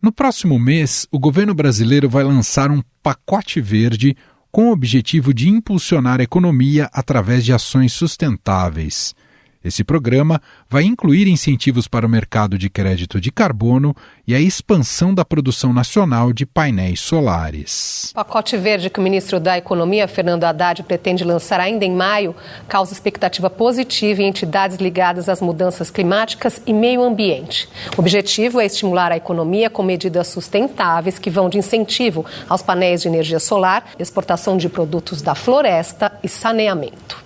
No próximo mês, o governo brasileiro vai lançar um pacote verde com o objetivo de impulsionar a economia através de ações sustentáveis. Esse programa vai incluir incentivos para o mercado de crédito de carbono e a expansão da produção nacional de painéis solares. O pacote verde que o ministro da Economia, Fernando Haddad, pretende lançar ainda em maio causa expectativa positiva em entidades ligadas às mudanças climáticas e meio ambiente. O objetivo é estimular a economia com medidas sustentáveis que vão de incentivo aos painéis de energia solar, exportação de produtos da floresta e saneamento.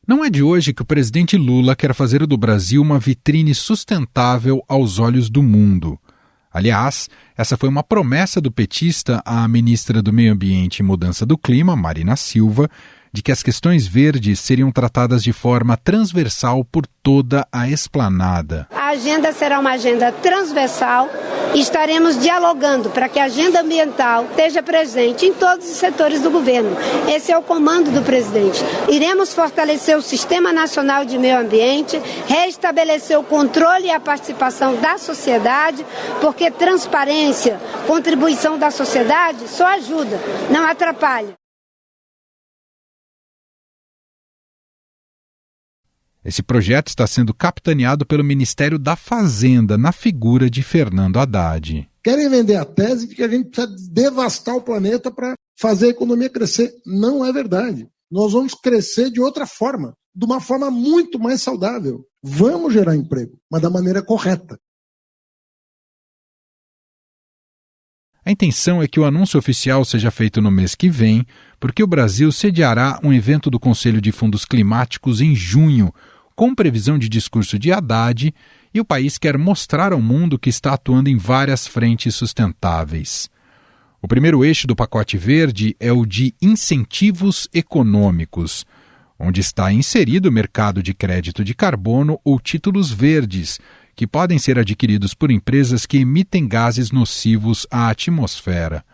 Não é de hoje que o presidente Lula quer fazer do Brasil uma vitrine sustentável aos olhos do mundo. Aliás, essa foi uma promessa do petista à ministra do Meio Ambiente e Mudança do Clima, Marina Silva, de que as questões verdes seriam tratadas de forma transversal por toda a esplanada. A agenda será uma agenda transversal e estaremos dialogando para que a agenda ambiental esteja presente em todos os setores do governo. Esse é o comando do presidente. Iremos fortalecer o Sistema Nacional de Meio Ambiente, restabelecer o controle e a participação da sociedade, porque transparência, contribuição da sociedade só ajuda, não atrapalha. Esse projeto está sendo capitaneado pelo Ministério da Fazenda, na figura de Fernando Haddad. Querem vender a tese de que a gente precisa devastar o planeta para fazer a economia crescer. Não é verdade. Nós vamos crescer de outra forma, de uma forma muito mais saudável. Vamos gerar emprego, mas da maneira correta. A intenção é que o anúncio oficial seja feito no mês que vem, porque o Brasil sediará um evento do Conselho de Fundos Climáticos em junho, com previsão de discurso de Haddad, e o país quer mostrar ao mundo que está atuando em várias frentes sustentáveis. O primeiro eixo do pacote verde é o de incentivos econômicos, onde está inserido o mercado de crédito de carbono ou títulos verdes, que podem ser adquiridos por empresas que emitem gases nocivos à atmosfera.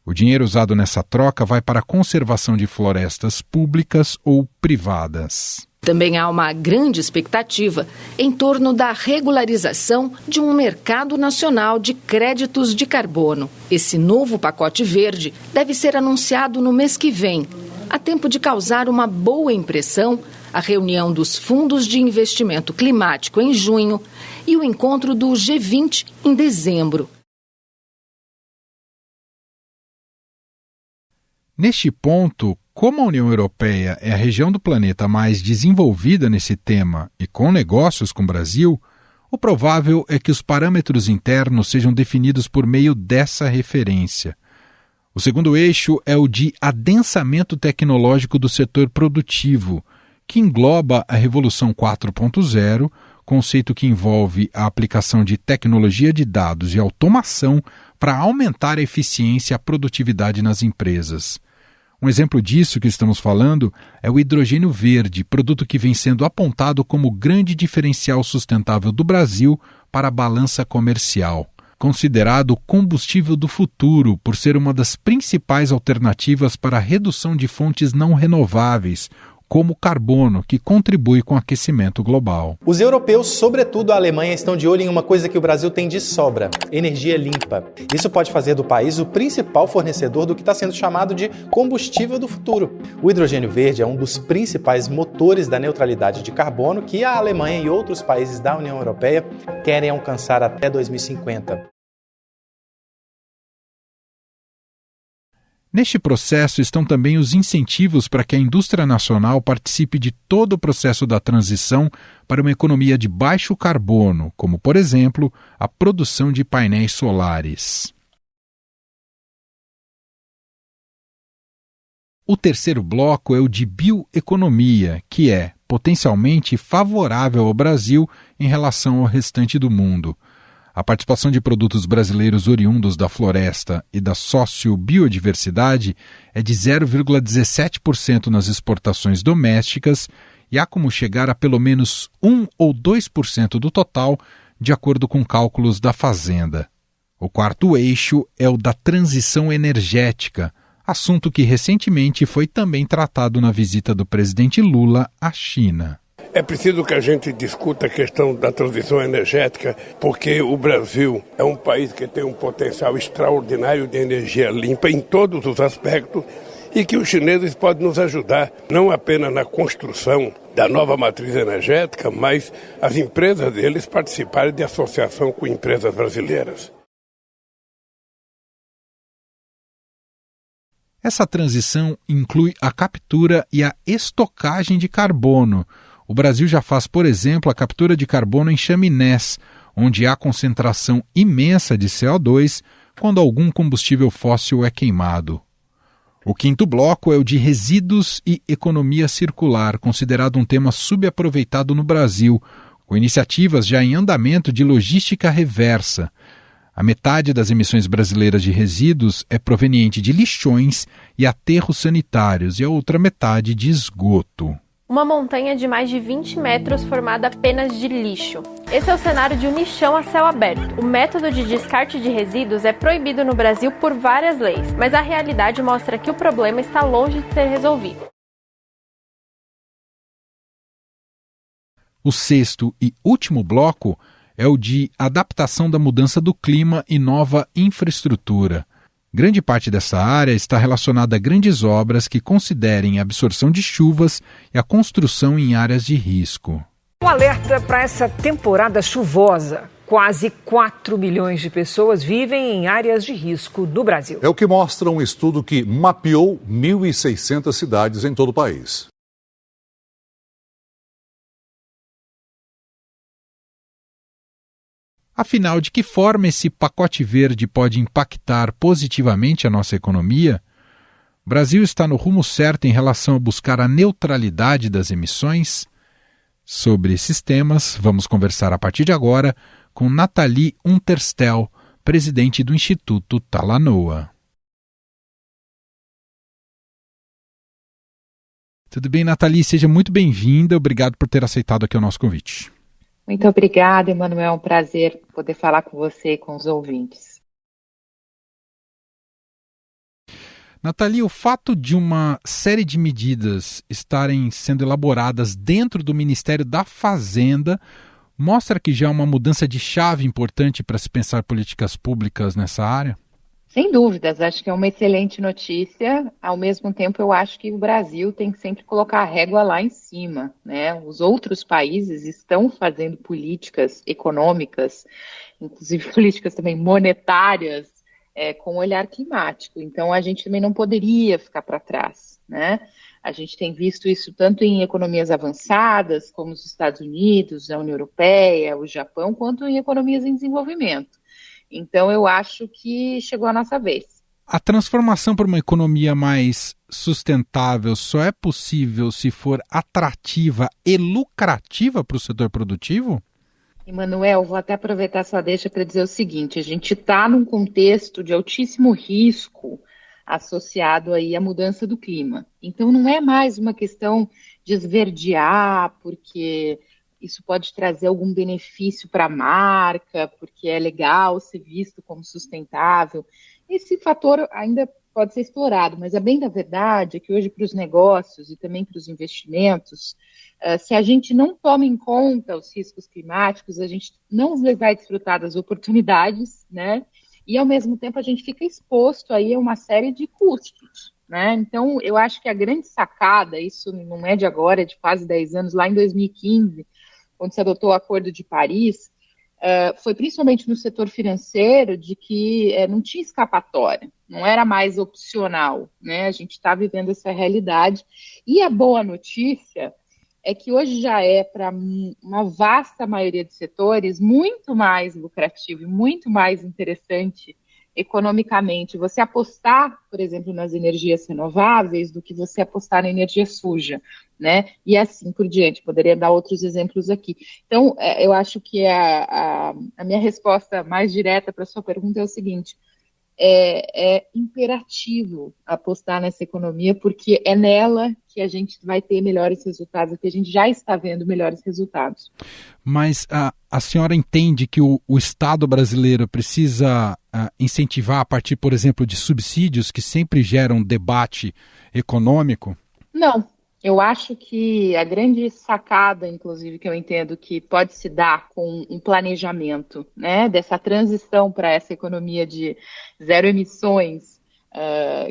O dinheiro usado nessa troca vai para a conservação de florestas públicas ou privadas. Também há uma grande expectativa em torno da regularização de um mercado nacional de créditos de carbono. Esse novo pacote verde deve ser anunciado no mês que vem, a tempo de causar uma boa impressão a reunião dos fundos de investimento climático em junho e o encontro do G20 em dezembro. Neste ponto, como a União Europeia é a região do planeta mais desenvolvida nesse tema e com negócios com o Brasil, o provável é que os parâmetros internos sejam definidos por meio dessa referência. O segundo eixo é o de adensamento tecnológico do setor produtivo, que engloba a Revolução 4.0, conceito que envolve a aplicação de tecnologia de dados e automação para aumentar a eficiência e a produtividade nas empresas. Um exemplo disso que estamos falando é o hidrogênio verde, produto que vem sendo apontado como grande diferencial sustentável do Brasil para a balança comercial. Considerado o combustível do futuro por ser uma das principais alternativas para a redução de fontes não renováveis, como o carbono, que contribui com o aquecimento global. Os europeus, sobretudo a Alemanha, estão de olho em uma coisa que o Brasil tem de sobra: energia limpa. Isso pode fazer do país o principal fornecedor do que está sendo chamado de combustível do futuro. O hidrogênio verde é um dos principais motores da neutralidade de carbono que a Alemanha e outros países da União Europeia querem alcançar até 2050. Neste processo estão também os incentivos para que a indústria nacional participe de todo o processo da transição para uma economia de baixo carbono, como, por exemplo, a produção de painéis solares. O terceiro bloco é o de bioeconomia, que é potencialmente favorável ao Brasil em relação ao restante do mundo. A participação de produtos brasileiros oriundos da floresta e da sociobiodiversidade é de 0,17% nas exportações domésticas e há como chegar a pelo menos 1 ou 2% do total, de acordo com cálculos da Fazenda. O quarto eixo é o da transição energética, assunto que recentemente foi também tratado na visita do presidente Lula à China. É preciso que a gente discuta a questão da transição energética, porque o Brasil é um país que tem um potencial extraordinário de energia limpa em todos os aspectos e que os chineses podem nos ajudar, não apenas na construção da nova matriz energética, mas as empresas deles participarem de associação com empresas brasileiras. Essa transição inclui a captura e a estocagem de carbono. O Brasil já faz, por exemplo, a captura de carbono em chaminés, onde há concentração imensa de CO2 quando algum combustível fóssil é queimado. O quinto bloco é o de resíduos e economia circular, considerado um tema subaproveitado no Brasil, com iniciativas já em andamento de logística reversa. A metade das emissões brasileiras de resíduos é proveniente de lixões e aterros sanitários e a outra metade de esgoto. Uma montanha de mais de 20 metros formada apenas de lixo. Esse é o cenário de um lixão a céu aberto. O método de descarte de resíduos é proibido no Brasil por várias leis, mas a realidade mostra que o problema está longe de ser resolvido. O sexto e último bloco é o de adaptação da mudança do clima e nova infraestrutura. Grande parte dessa área está relacionada a grandes obras que considerem a absorção de chuvas e a construção em áreas de risco. Um alerta para essa temporada chuvosa. Quase 4 milhões de pessoas vivem em áreas de risco no Brasil. É o que mostra um estudo que mapeou 1.600 cidades em todo o país. Afinal, de que forma esse pacote verde pode impactar positivamente a nossa economia? O Brasil está no rumo certo em relação a buscar a neutralidade das emissões? Sobre esses temas, vamos conversar a partir de agora com Nathalie Unterstel, presidente do Instituto Talanoa. Tudo bem, Nathalie? Seja muito bem-vinda. Obrigado por ter aceitado aqui o nosso convite. Muito obrigada, Emanuel. É um prazer poder falar com você e com os ouvintes. Nathalie, o fato de uma série de medidas estarem sendo elaboradas dentro do Ministério da Fazenda mostra que já há uma mudança de chave importante para se pensar políticas públicas nessa área? Sem dúvidas, acho que é uma excelente notícia. Ao mesmo tempo, eu acho que o Brasil tem que sempre colocar a régua lá em cima, né? Os outros países estão fazendo políticas econômicas, inclusive políticas também monetárias, com olhar climático. Então, a gente também não poderia ficar para trás, né? A gente tem visto isso tanto em economias avançadas, como os Estados Unidos, a União Europeia, o Japão, quanto em economias em desenvolvimento. Então, eu acho que chegou a nossa vez. A transformação para uma economia mais sustentável só é possível se for atrativa e lucrativa para o setor produtivo? Emanuel, vou até aproveitar sua deixa para dizer o seguinte: a gente está num contexto de altíssimo risco associado aí à mudança do clima. Então, não é mais uma questão de esverdear, porque isso pode trazer algum benefício para a marca, porque é legal ser visto como sustentável. Esse fator ainda pode ser explorado, mas a bem da verdade é que hoje para os negócios e também para os investimentos, se a gente não toma em conta os riscos climáticos, a gente não vai desfrutar das oportunidades, né? E ao mesmo tempo a gente fica exposto aí a uma série de custos, né? Então eu acho que a grande sacada, isso não é de agora, é de quase 10 anos, lá em 2015, quando se adotou o Acordo de Paris, foi principalmente no setor financeiro de que não tinha escapatória, não era mais opcional, né? A gente está vivendo essa realidade. E a boa notícia é que hoje já é, para uma vasta maioria de setores, muito mais lucrativo e muito mais interessante economicamente você apostar, por exemplo, nas energias renováveis do que você apostar na energia suja, né? E assim por diante. Poderia dar outros exemplos aqui. Então, eu acho que a minha resposta mais direta para a sua pergunta é o seguinte: é imperativo apostar nessa economia, porque é nela que a gente vai ter melhores resultados, que a gente já está vendo melhores resultados. Mas a senhora entende que o Estado brasileiro precisa incentivar a partir, por exemplo, de subsídios que sempre geram debate econômico? Não, Eu acho que a grande sacada, inclusive, que eu entendo que pode se dar com um planejamento, né, dessa transição para essa economia de zero emissões,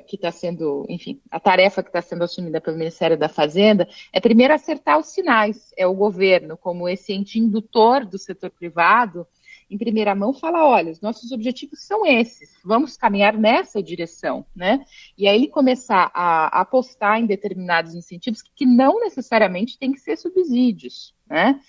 que está sendo, enfim, a tarefa que está sendo assumida pelo Ministério da Fazenda, é primeiro acertar os sinais. É o governo, como esse ente indutor do setor privado, em primeira mão, fala, olha, os nossos objetivos são esses, vamos caminhar nessa direção, né? E aí ele começar a apostar em determinados incentivos que não necessariamente tem que ser subsídios, né?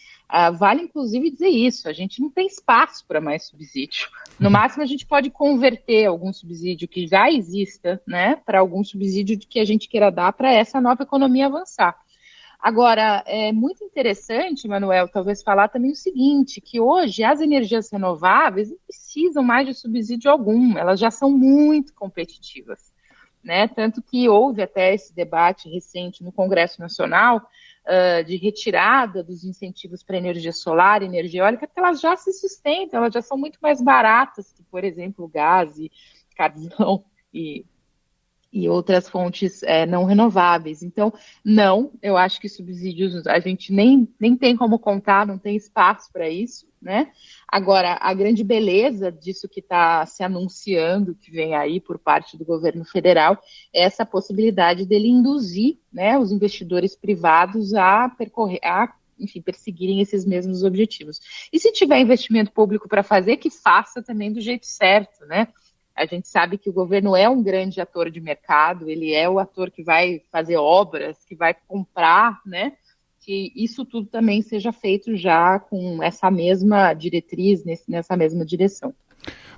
Vale, inclusive, dizer isso, a gente não tem espaço para mais subsídio. No máximo, a gente pode converter algum subsídio que já exista, né, para algum subsídio que a gente queira dar para essa nova economia avançar. Agora, é muito interessante, Manuel, talvez falar também o seguinte, que hoje as energias renováveis não precisam mais de subsídio algum, elas já são muito competitivas, né? Tanto que houve até esse debate recente no Congresso Nacional de retirada dos incentivos para energia solar e energia eólica, porque elas já se sustentam, elas já são muito mais baratas que, por exemplo, gás e carvão e outras fontes não renováveis. Então, não, eu acho que subsídios a gente nem tem como contar, não tem espaço para isso, né? Agora, a grande beleza disso que está se anunciando, que vem aí por parte do governo federal, é essa possibilidade dele induzir, né, os investidores privados a perseguirem esses mesmos objetivos. E se tiver investimento público para fazer, que faça também do jeito certo, né? A gente sabe que o governo é um grande ator de mercado, ele é o ator que vai fazer obras, que vai comprar, né? Que isso tudo também seja feito já com essa mesma diretriz, nessa mesma direção.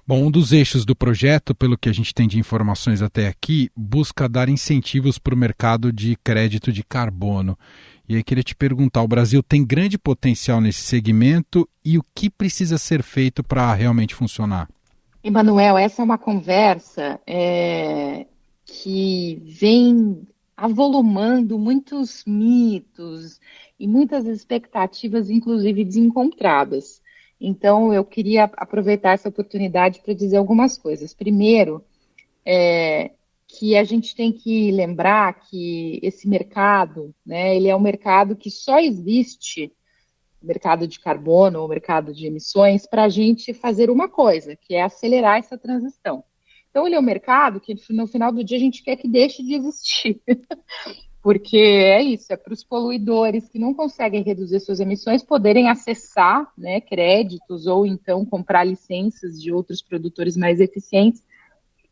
Bom, um dos eixos do projeto, pelo que a gente tem de informações até aqui, busca dar incentivos para o mercado de crédito de carbono. E aí queria te perguntar, o Brasil tem grande potencial nesse segmento e o que precisa ser feito para realmente funcionar? Emanuel, essa é uma conversa que vem avolumando muitos mitos e muitas expectativas, inclusive desencontradas. Então, eu queria aproveitar essa oportunidade para dizer algumas coisas. Primeiro, que a gente tem que lembrar que esse mercado, né, ele é um mercado que só existe, o mercado de carbono, o mercado de emissões, para a gente fazer uma coisa, que é acelerar essa transição. Então, ele é um mercado que, no final do dia, a gente quer que deixe de existir. Porque é isso, é para os poluidores que não conseguem reduzir suas emissões poderem acessar, né, créditos ou então comprar licenças de outros produtores mais eficientes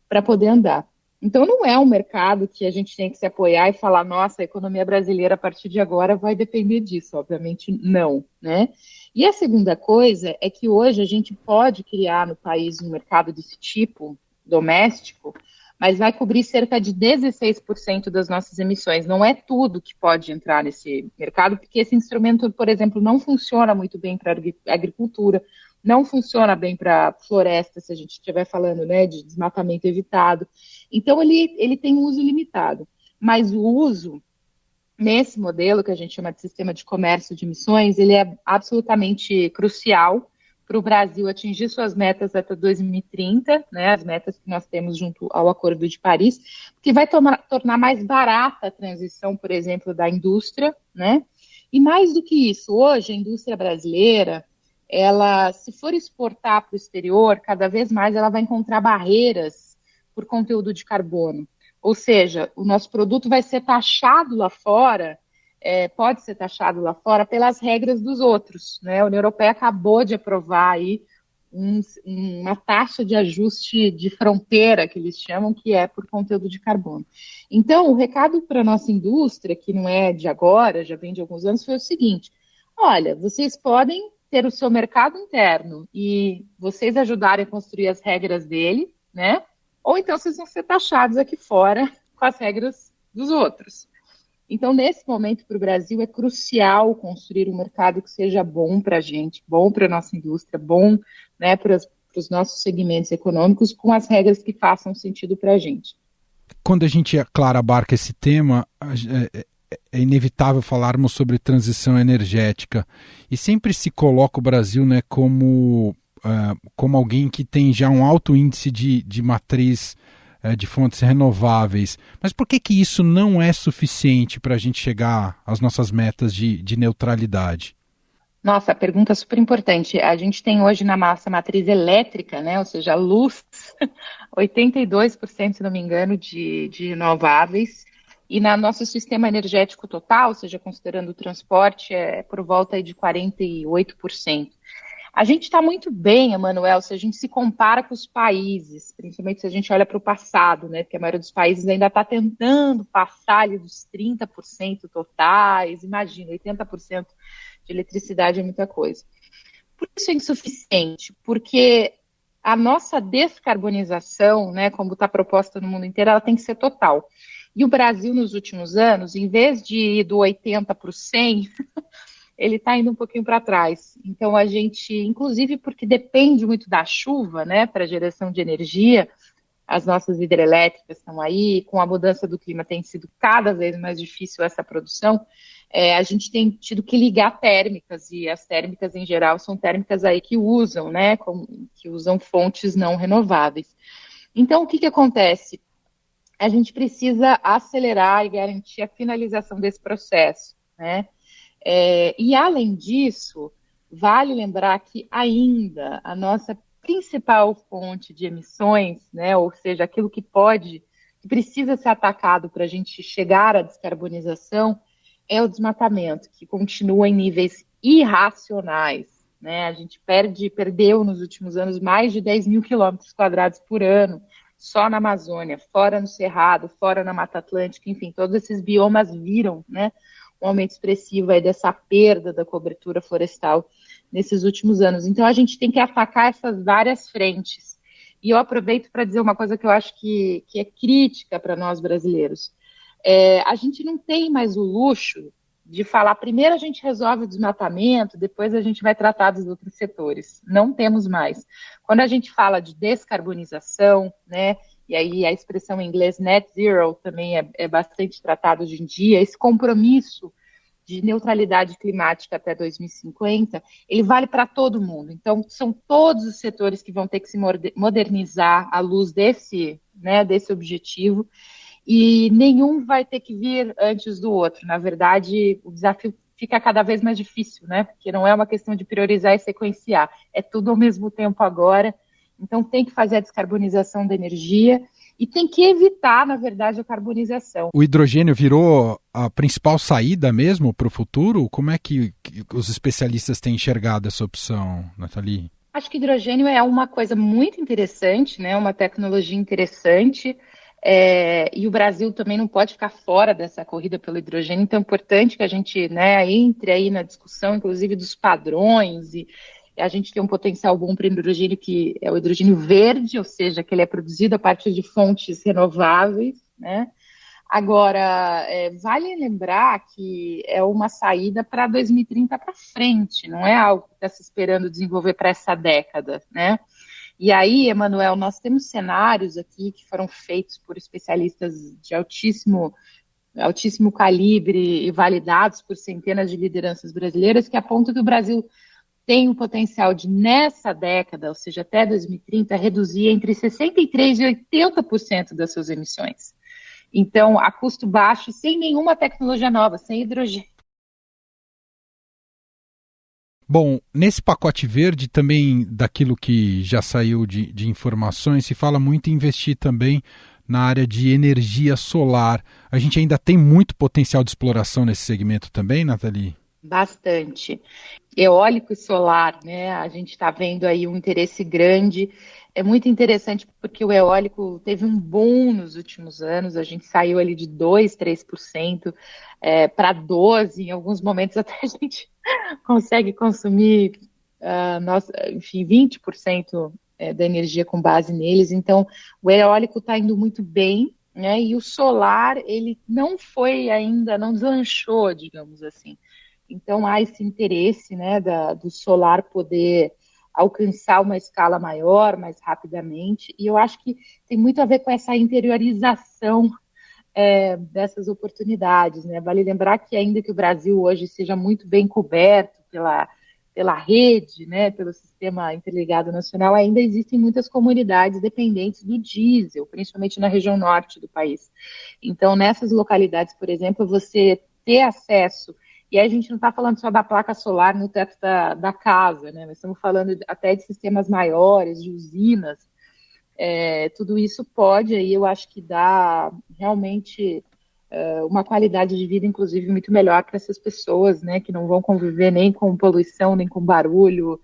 para poder andar. Então, não é um mercado que a gente tem que se apoiar e falar, nossa, a economia brasileira a partir de agora vai depender disso. Obviamente, não, né? E a segunda coisa é que hoje a gente pode criar no país um mercado desse tipo, doméstico, mas vai cobrir cerca de 16% das nossas emissões. Não é tudo que pode entrar nesse mercado, porque esse instrumento, por exemplo, não funciona muito bem para a agricultura, não funciona bem para floresta, se a gente estiver falando, né, de desmatamento evitado. Então, ele tem um uso limitado. Mas o uso, nesse modelo que a gente chama de sistema de comércio de emissões, ele é absolutamente crucial para o Brasil atingir suas metas até 2030, né, as metas que nós temos junto ao Acordo de Paris, que vai tornar mais barata a transição, por exemplo, da indústria, né? E mais do que isso, hoje a indústria brasileira, ela, se for exportar para o exterior, cada vez mais ela vai encontrar barreiras por conteúdo de carbono. Ou seja, o nosso produto vai ser taxado lá fora, pode ser taxado lá fora pelas regras dos outros, né? A União Europeia acabou de aprovar aí uma taxa de ajuste de fronteira, que eles chamam, que é por conteúdo de carbono. Então, o recado para a nossa indústria, que não é de agora, já vem de alguns anos, foi o seguinte: olha, vocês podem ter o seu mercado interno e vocês ajudarem a construir as regras dele, né? Ou então vocês vão ser taxados aqui fora com as regras dos outros. Então, nesse momento, para o Brasil, é crucial construir um mercado que seja bom para a gente, bom para a nossa indústria, bom, né, para os nossos segmentos econômicos, com as regras que façam sentido para a gente. Quando a gente, claro, abarca esse tema, é inevitável falarmos sobre transição energética. E sempre se coloca o Brasil, né, como alguém que tem já um alto índice de matriz de fontes renováveis. Mas por que isso não é suficiente para a gente chegar às nossas metas de neutralidade? Nossa, pergunta super importante. A gente tem hoje na nossa matriz elétrica, né, ou seja, a luz, 82%, se não me engano, de renováveis. E no nosso sistema energético total, ou seja, considerando o transporte, é por volta aí de 48%. A gente está muito bem, Emanuel, se a gente se compara com os países, principalmente se a gente olha para o passado, né? Porque a maioria dos países ainda está tentando passar ali dos 30% totais, imagina, 80% de eletricidade é muita coisa. Por isso é insuficiente, porque a nossa descarbonização, né, como está proposta no mundo inteiro, ela tem que ser total. E o Brasil, nos últimos anos, em vez de ir do 80% para o 100%, ele está indo um pouquinho para trás. Então, a gente, inclusive porque depende muito da chuva, né, para a geração de energia, as nossas hidrelétricas estão aí, com a mudança do clima tem sido cada vez mais difícil essa produção, a gente tem tido que ligar térmicas, e as térmicas, em geral, são térmicas aí que usam, né, que usam fontes não renováveis. Então, o que acontece? A gente precisa acelerar e garantir a finalização desse processo, né? E, além disso, vale lembrar que ainda a nossa principal fonte de emissões, né, ou seja, aquilo que precisa ser atacado para a gente chegar à descarbonização, é o desmatamento, que continua em níveis irracionais, né? A gente perdeu nos últimos anos mais de 10 mil quilômetros quadrados por ano, só na Amazônia, fora no Cerrado, fora na Mata Atlântica, enfim, todos esses biomas viram, né, um aumento expressivo aí dessa perda da cobertura florestal nesses últimos anos. Então, a gente tem que atacar essas várias frentes. E eu aproveito para dizer uma coisa que eu acho que é crítica para nós brasileiros. A gente não tem mais o luxo de falar, primeiro a gente resolve o desmatamento, depois a gente vai tratar dos outros setores. Não temos mais. Quando a gente fala de descarbonização, né, e aí a expressão em inglês net zero também é bastante tratada hoje em dia, esse compromisso de neutralidade climática até 2050, ele vale para todo mundo. Então, são todos os setores que vão ter que se modernizar à luz desse objetivo, e nenhum vai ter que vir antes do outro. Na verdade, o desafio fica cada vez mais difícil, né? Porque não é uma questão de priorizar e sequenciar, é tudo ao mesmo tempo agora. Então, tem que fazer a descarbonização da energia e tem que evitar, na verdade, a carbonização. O hidrogênio virou a principal saída mesmo para o futuro? Como é que os especialistas têm enxergado essa opção, Nathalie? Acho que hidrogênio é uma coisa muito interessante, né? Uma tecnologia interessante. E o Brasil também não pode ficar fora dessa corrida pelo hidrogênio, então é importante que a gente, né, entre aí na discussão, inclusive dos padrões, e a gente tem um potencial bom para o hidrogênio, que é o hidrogênio verde, ou seja, que ele é produzido a partir de fontes renováveis, né? Agora, vale lembrar que é uma saída para 2030 para frente, não é algo que está se esperando desenvolver para essa década, né? E aí, Emanuel, nós temos cenários aqui que foram feitos por especialistas de altíssimo calibre e validados por centenas de lideranças brasileiras que apontam que o Brasil tem o potencial de, nessa década, ou seja, até 2030, reduzir entre 63% e 80% das suas emissões. Então, a custo baixo, sem nenhuma tecnologia nova, sem hidrogênio. Bom, nesse pacote verde também, daquilo que já saiu de informações, se fala muito em investir também na área de energia solar. A gente ainda tem muito potencial de exploração nesse segmento também, Nathalie? Bastante. Eólico e solar, né? A gente está vendo aí um interesse grande. É muito interessante porque o eólico teve um boom nos últimos anos, a gente saiu ali de 2%, 3% para 12%, em alguns momentos até a gente consegue consumir 20% da energia com base neles. Então, o eólico está indo muito bem, né? E o solar, ele não deslanchou, digamos assim. Então, há esse interesse, né, do solar poder alcançar uma escala maior, mais rapidamente, e eu acho que tem muito a ver com essa interiorização dessas oportunidades, né? Vale lembrar que ainda que o Brasil hoje seja muito bem coberto pela rede, né, pelo Sistema Interligado Nacional, ainda existem muitas comunidades dependentes do diesel, principalmente na região norte do país. Então, nessas localidades, por exemplo, você ter acesso, e aí a gente não está falando só da placa solar no teto da casa, né, nós estamos falando até de sistemas maiores, de usinas, tudo isso pode, aí eu acho que dá realmente uma qualidade de vida, inclusive, muito melhor para essas pessoas, né, que não vão conviver nem com poluição, nem com barulho,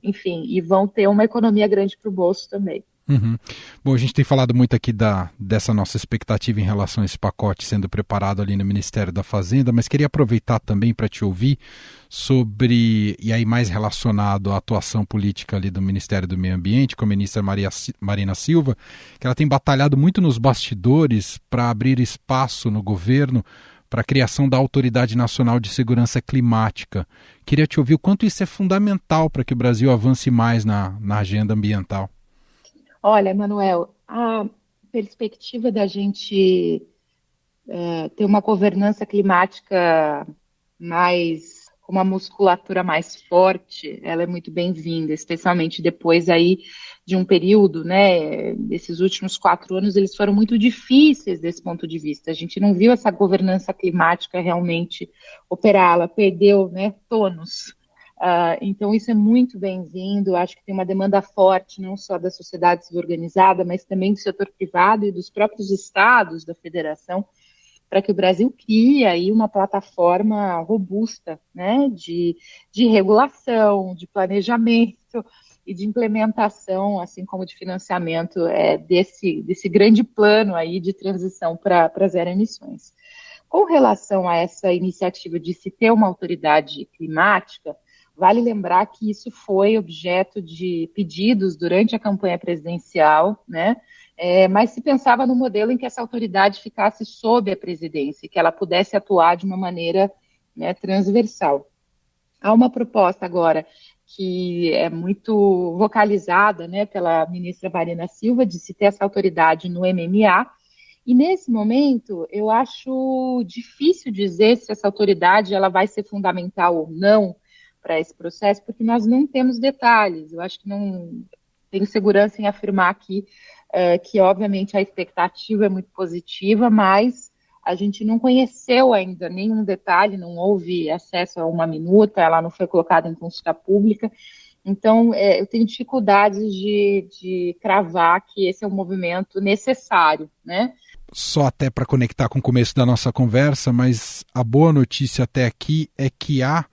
enfim, e vão ter uma economia grande para o bolso também. Uhum. Bom, a gente tem falado muito aqui dessa nossa expectativa em relação a esse pacote sendo preparado ali no Ministério da Fazenda, mas queria aproveitar também para te ouvir sobre, e aí mais relacionado à atuação política ali do Ministério do Meio Ambiente, com a ministra Marina Silva, que ela tem batalhado muito nos bastidores para abrir espaço no governo para a criação da Autoridade Nacional de Segurança Climática. Queria te ouvir o quanto isso é fundamental para que o Brasil avance mais na agenda ambiental. Olha, Manuel, a perspectiva da gente ter uma governança climática com uma musculatura mais forte, ela é muito bem-vinda, especialmente depois aí de um período, né, desses últimos 4 anos, eles foram muito difíceis desse ponto de vista. A gente não viu essa governança climática realmente operar, ela perdeu, né, tônus. Então isso é muito bem-vindo, acho que tem uma demanda forte, não só da sociedade civil organizada, mas também do setor privado e dos próprios estados da federação, para que o Brasil crie aí uma plataforma robusta, né, de regulação, de planejamento e de implementação, assim como de financiamento desse grande plano aí de transição para zero emissões. Com relação a essa iniciativa de se ter uma autoridade climática, vale lembrar que isso foi objeto de pedidos durante a campanha presidencial, né? Mas se pensava no modelo em que essa autoridade ficasse sob a presidência, que ela pudesse atuar de uma maneira, né, transversal. Há uma proposta agora que é muito vocalizada, né, pela ministra Marina Silva, de se ter essa autoridade no MMA, e nesse momento eu acho difícil dizer se essa autoridade ela vai ser fundamental ou não para esse processo, porque nós não temos detalhes. Eu acho que não tenho segurança em afirmar aqui que, obviamente, a expectativa é muito positiva, mas a gente não conheceu ainda nenhum detalhe, não houve acesso a uma minuta, ela não foi colocada em consulta pública. Então, eu tenho dificuldades de cravar que esse é um movimento necessário, né? Só até para conectar com o começo da nossa conversa, mas a boa notícia até aqui é que há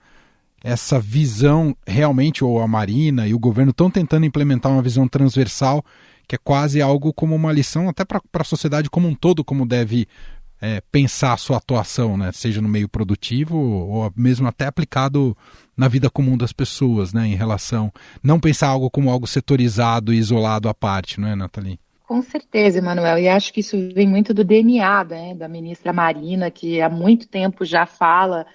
essa visão realmente, ou a Marina e o governo estão tentando implementar uma visão transversal, que é quase algo como uma lição até para a sociedade como um todo, como deve pensar a sua atuação, né? Seja no meio produtivo ou mesmo até aplicado na vida comum das pessoas, né? Em relação, não pensar algo como algo setorizado e isolado à parte, não é, Nathalie? Com certeza, Emanuel, e acho que isso vem muito do DNA, né, da ministra Marina, que há muito tempo já fala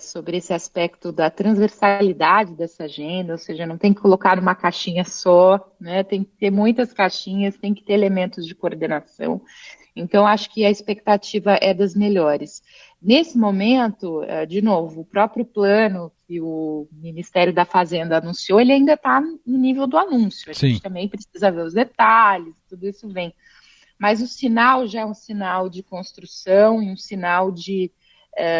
sobre esse aspecto da transversalidade dessa agenda, ou seja, não tem que colocar numa caixinha só, né, tem que ter muitas caixinhas, tem que ter elementos de coordenação. Então, acho que a expectativa é das melhores. Nesse momento, de novo, o próprio plano que o Ministério da Fazenda anunciou, ele ainda está no nível do anúncio. A gente também precisa ver os detalhes, tudo isso vem. Mas o sinal já é um sinal de construção e um sinal de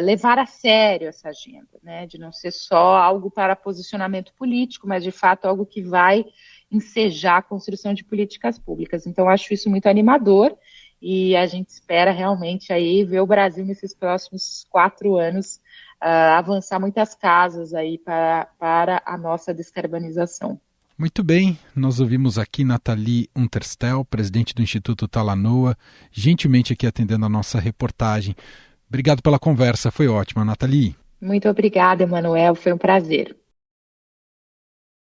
levar a sério essa agenda, né? De não ser só algo para posicionamento político, mas de fato algo que vai ensejar a construção de políticas públicas. Então, acho isso muito animador e a gente espera realmente aí ver o Brasil nesses próximos 4 anos avançar muitas casas aí para a nossa descarbonização. Muito bem, nós ouvimos aqui Nathalie Unterstel, presidente do Instituto Talanoa, gentilmente aqui atendendo a nossa reportagem. Obrigado pela conversa, foi ótima, Nathalie. Muito obrigada, Emanuel, foi um prazer.